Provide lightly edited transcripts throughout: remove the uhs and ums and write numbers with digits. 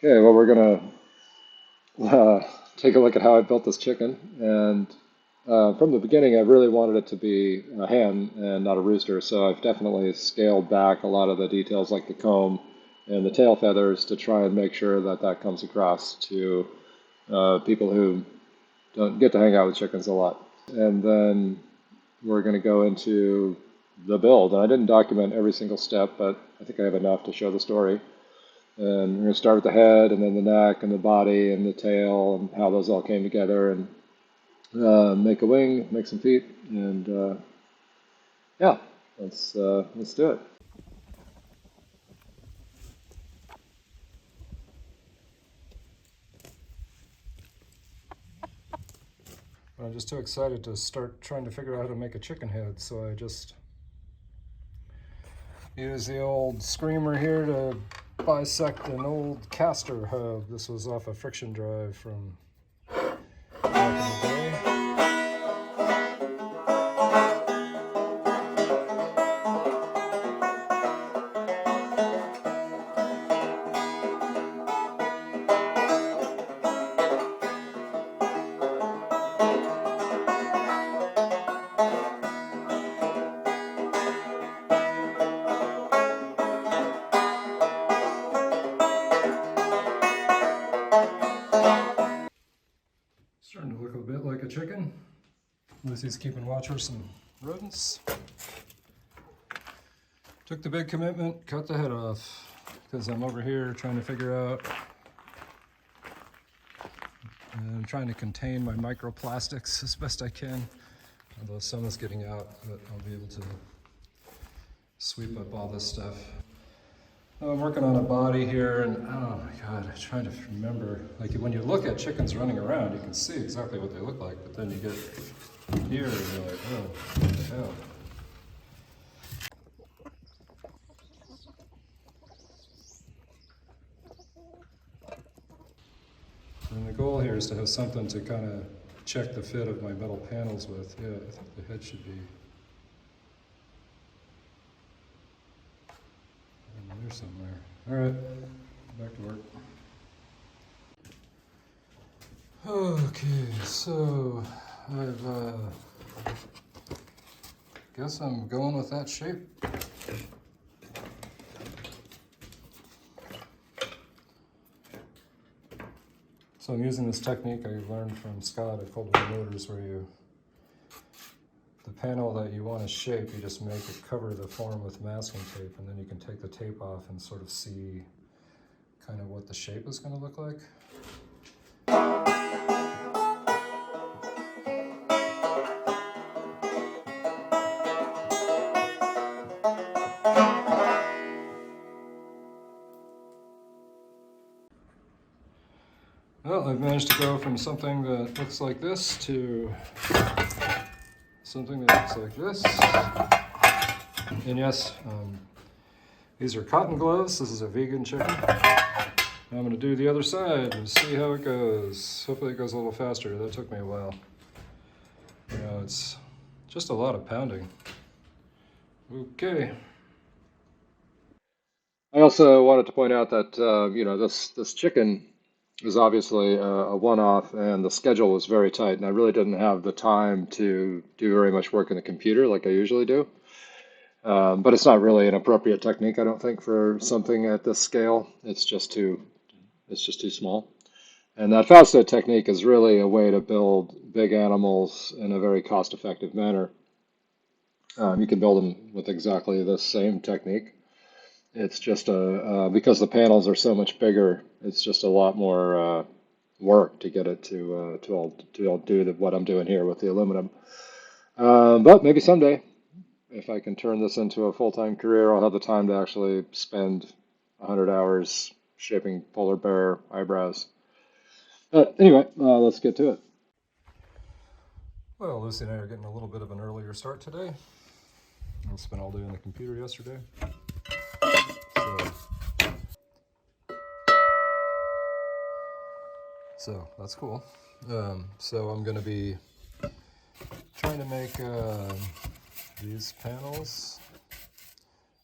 Okay, well, we're gonna take a look at how I built this chicken. And from the beginning, I really wanted it to be a hen and not a rooster. So I've definitely scaled back a lot of the details, like the comb and the tail feathers, to try and make sure that that comes across to people who don't get to hang out with chickens a lot. And then we're going to go into the build. And I didn't document every single step, but I think I have enough to show the story. And we're going to start with the head, and then the neck, and the body, and the tail, and how those all came together, and make a wing, make some feet, and yeah, let's do it. I'm just too excited to start trying to figure out how to make a chicken head, so I just use the old screamer here to bisect an old caster hub. This was off a friction drive from back in the day. Starting to look a bit like a chicken. Lucy's keeping watch for some rodents. Took the big commitment, cut the head off, because I'm over here trying to figure out, and I'm trying to contain my microplastics as best I can, although some is getting out, but I'll be able to sweep up all this stuff. I'm working on a body here, and oh my god, I'm trying to remember, like when you look at chickens running around, you can see exactly what they look like, but then you get here and you're like, oh, what the hell? And the goal here is to have something to kind of check the fit of my metal panels with. Yeah, I think the head should be in there somewhere. All right, back to work. Okay, so I've guess I'm going with that shape. So I'm using this technique I learned from Scott at Cold War Motors, where the panel that you want to shape, you just make it cover the form with masking tape, and then you can take the tape off and sort of see kind of what the shape is going to look like. Well, I've managed to go from something that looks like this to something that looks like this. And yes, these are cotton gloves. This is a vegan chicken. I'm going to do the other side and see how it goes. Hopefully it goes a little faster. That took me a while. You know, it's just a lot of pounding. Okay. I also wanted to point out that this chicken is obviously a one-off, and the schedule was very tight, and I really didn't have the time to do very much work in the computer like I usually do. But it's not really an appropriate technique, I don't think, for something at this scale. It's just too small. And that Fausto technique is really a way to build big animals in a very cost-effective manner. You can build them with exactly the same technique. It's just because the panels are so much bigger, it's just a lot more work to get it to all do what I'm doing here with the aluminum. But maybe someday, if I can turn this into a full-time career, I'll have the time to actually spend 100 hours shaping polar bear eyebrows. But anyway, let's get to it. Well, Lucy and I are getting a little bit of an earlier start today. I spent all day on the computer yesterday. So that's cool. So I'm going to be trying to make these panels,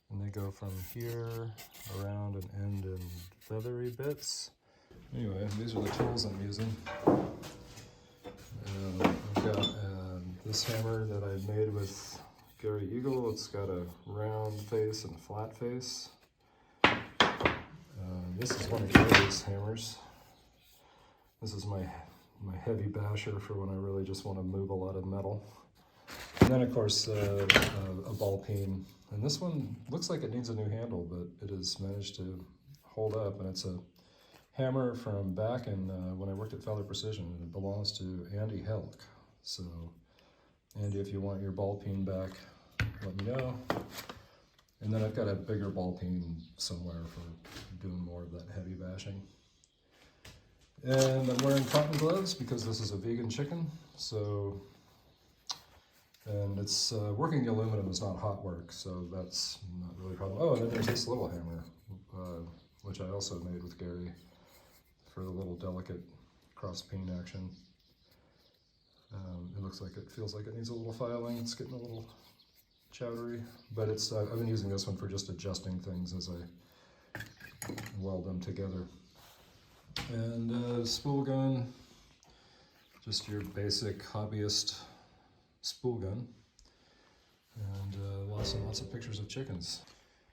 and they go from here around and end in feathery bits. Anyway, these are the tools I'm using. I've got this hammer that I made with Gary Eagle. It's got a round face and a flat face. This is one of Gary's hammers. This is my heavy basher for when I really just want to move a lot of metal. And then of course a ball peen. And this one looks like it needs a new handle, but it has managed to hold up, and it's a hammer from back in when I worked at Feather Precision, and it belongs to Andy Helk. So Andy, if you want your ball peen back, let me know. And then I've got a bigger ball peen somewhere for doing more of that heavy bashing. And I'm wearing cotton gloves because this is a vegan chicken. So, and it's working the aluminum is not hot work, so that's not really a problem. Oh, and then there's this little hammer, which I also made with Gary for the little delicate cross peen action. It looks like it feels like it needs a little filing. It's getting a little chowdery, but it's I've been using this one for just adjusting things as I weld them together. And spool gun, just your basic hobbyist spool gun, and lots and lots of pictures of chickens.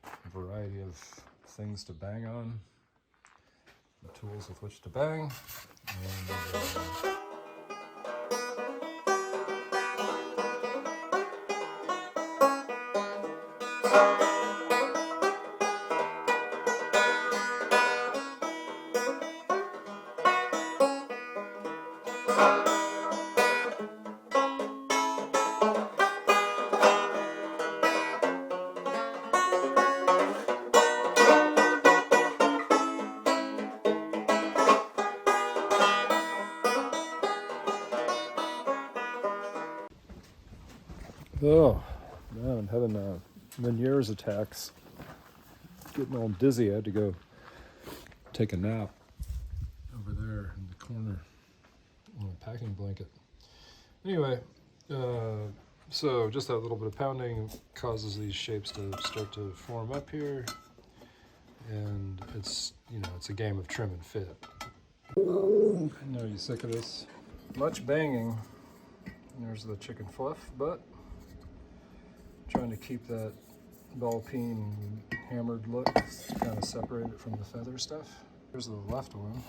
A variety of things to bang on, the tools with which to bang, and oh man, I'm having Meniere's attacks. Getting all dizzy. I had to go take a nap over there in the corner on a packing blanket. Anyway, so just that little bit of pounding causes these shapes to start to form up here, and it's, you know, it's a game of trim and fit. I know you're sick of this. Much banging. There's the chicken fluff, but trying to keep that ball peen hammered look, kind of separate it from the feather stuff. Here's the left one.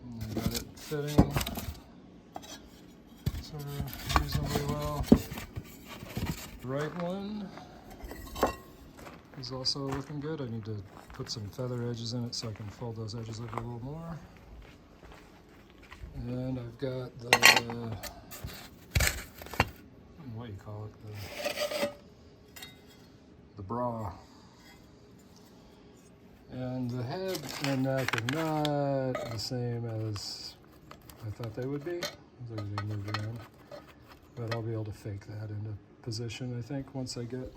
And got it fitting sort of reasonably well. The right one is also looking good. I need to put some feather edges in it so I can fold those edges over a little more. And I've got the, what do you call it, the bra. And the head and neck are not the same as I thought they would be. They move around, but I'll be able to fake that into position, I think, once I get,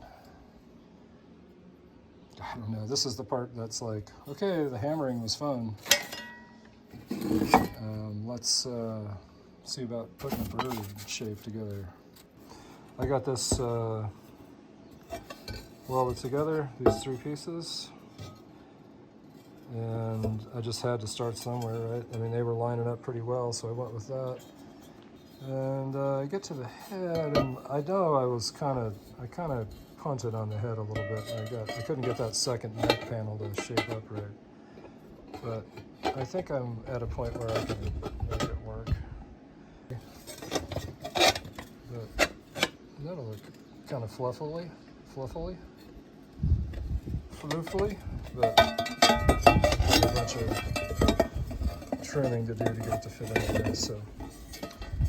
I don't know, this is the part that's like, okay, the hammering was fun. Let's see about putting a bird shape together. I got this welded together, these three pieces, and I just had to start somewhere, right? I mean, they were lining up pretty well, so I went with that. And I get to the head, and I know I kind of punted on the head a little bit. I couldn't get that second neck panel to shape up right, but I think I'm at a point where I can make it work. But that'll look kind of fluffily, but a bunch of trimming to do to get it to fit in there. So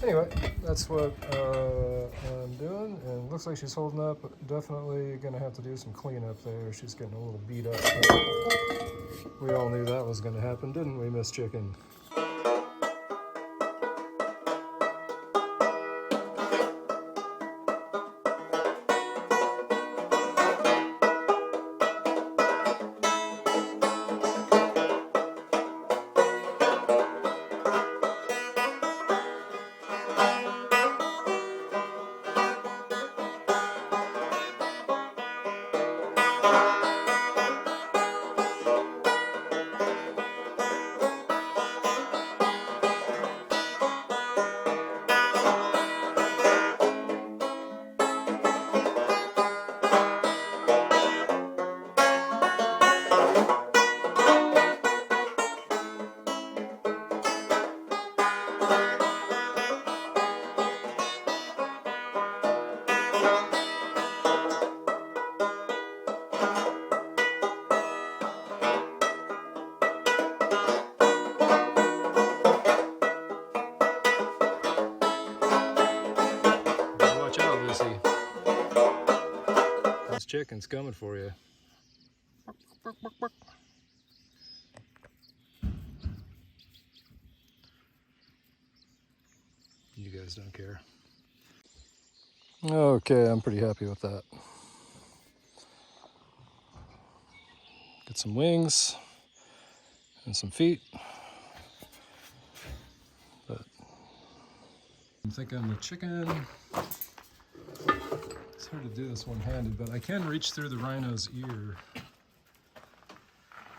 anyway, that's what I'm doing, and it looks like she's holding up. Definitely gonna have to do some cleanup there. She's getting a little beat up. But we all knew that was gonna happen, didn't we, Miss Chicken? chickens coming for you. You guys don't care. Okay, I'm pretty happy with that. Get some wings and some feet. But I'm thinking the chicken, it's hard to do this one-handed, but I can reach through the rhino's ear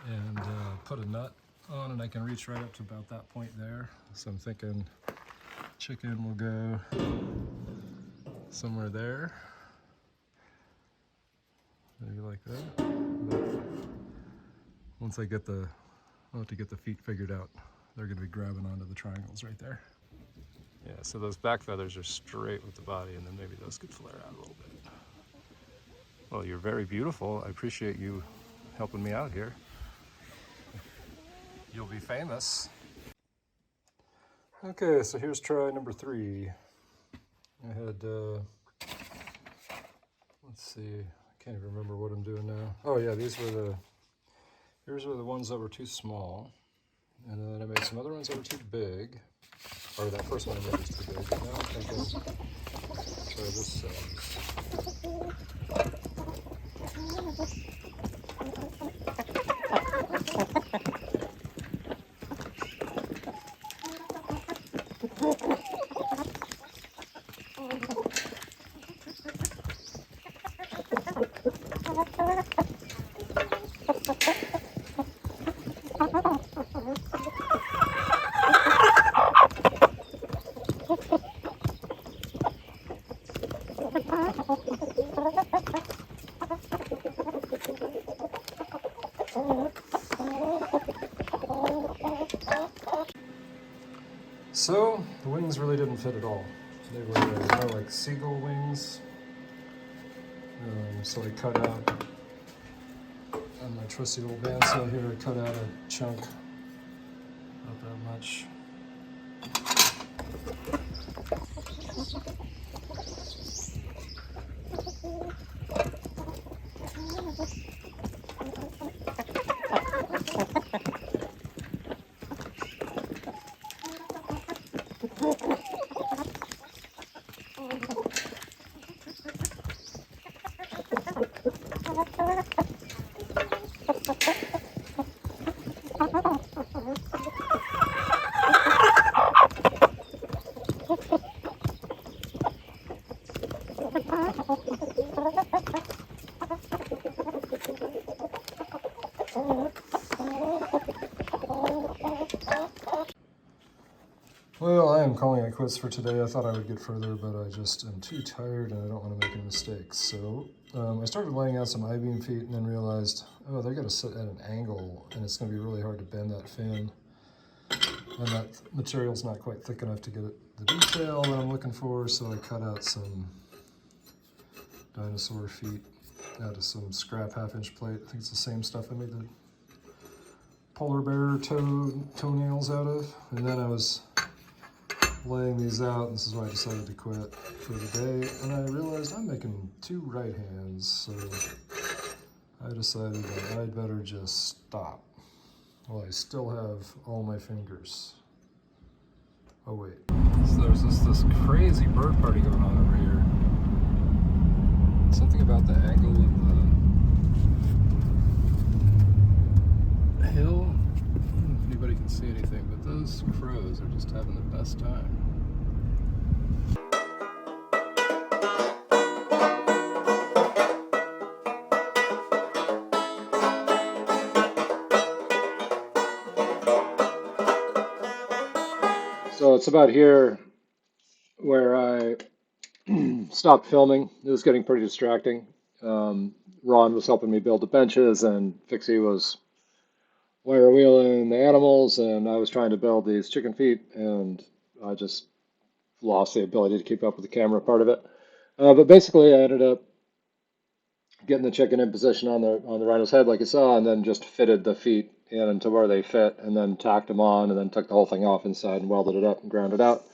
and put a nut on, and I can reach right up to about that point there. So I'm thinking chicken will go somewhere there, maybe like that. But once I get I'll have to get the feet figured out. They're going to be grabbing onto the triangles right there. Yeah, so those back feathers are straight with the body, and then maybe those could flare out a little bit. Well, you're very beautiful. I appreciate you helping me out here. You'll be famous. Okay, so here's try number 3. I had, let's see, I can't even remember what I'm doing now. Oh yeah, here's were the ones that were too small. And then I made some other ones that were too big. Or that first one I made was too big. Now I'm thinking, try this size. So the wings really didn't fit at all. They were more like seagull wings. So I cut out on my trusty old bandsaw here. I cut out a chunk, not that much. Well, I am calling it quits for today. I thought I would get further, but I just am too tired and I don't want to make any mistakes. So I started laying out some I-beam feet and then realized, oh, they're going to sit at an angle and it's going to be really hard to bend that fin. And that material's not quite thick enough to get the detail that I'm looking for, so I cut out some dinosaur feet out of some scrap half-inch plate. I think it's the same stuff I made the polar bear toenails out of. And then I was laying these out, and this is why I decided to quit for the day. And I realized I'm making 2 right hands, so I decided that I'd better just stop. Well, I still have all my fingers. Oh wait. So there's this crazy bird party going on over here. Something about the angle of the hill. I don't know if anybody can see anything, but those crows are just having the best time. So it's about here where I stopped filming. It was getting pretty distracting. Ron was helping me build the benches, and Fixie was wire wheeling the animals, and I was trying to build these chicken feet, and I just lost the ability to keep up with the camera part of it. But basically, I ended up getting the chicken in position on the rhino's head, like you saw, and then just fitted the feet in into where they fit, and then tacked them on, and then took the whole thing off inside and welded it up and ground it out,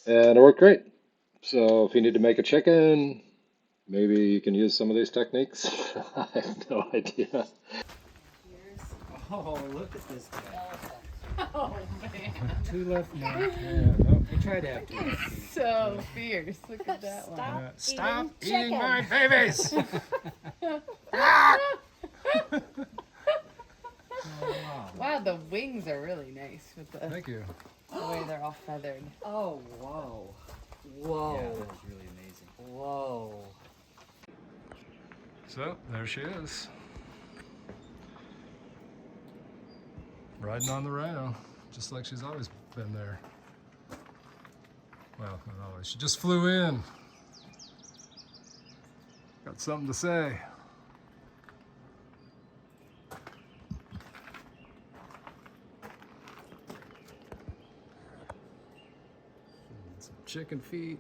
and it worked great. So if you need to make a chicken, maybe you can use some of these techniques. I have no idea. Oh, look at this guy. Oh man. Two left now. Yeah, no. I try to have two left feet. So fierce. Look at that one. Stop eating eating my babies! Wow. Wow, the wings are really nice with the Thank you. way they're all feathered. Oh, whoa. Yeah, Whoa. that was really amazing. Whoa. So, there she is. Riding on the rhino, just like she's always been there. Well, not always. She just flew in. Got something to say. Some chicken feet.